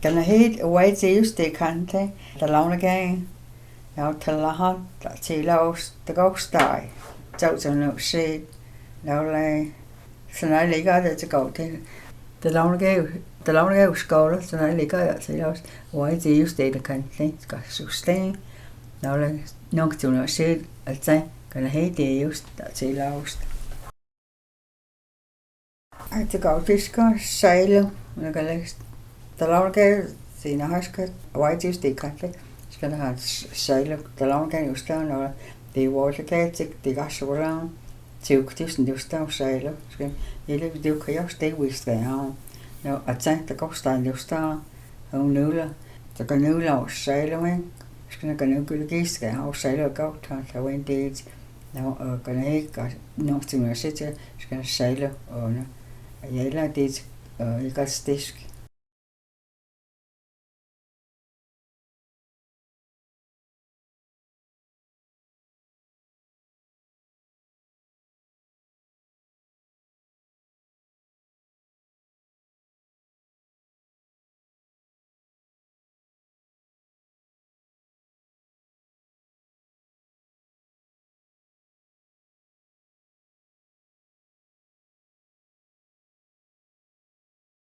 Kana hit away to use the country, the long again. Now tell the hunt that she lost the ghost die. Jokes on no shade. Now lay. So now they got it to go to the long ago school. So now they got it. She lost away to use the country. It's got sustain. Now lay. No to no shade. I'd say. Kana hit the use that she lost. I had to go to school. Sail. The long ago. See no haircut. Away to use the country. Gonna have sail the long game was down or the water gatic the gas around to just do stuff sail you live do chaos stay with the home now I think the cost and you star who knew the canoe sailing it's gonna go good geese get how sail go to when deeds now gonna got nothing in the city it's gonna sail or no yeah like this you got stick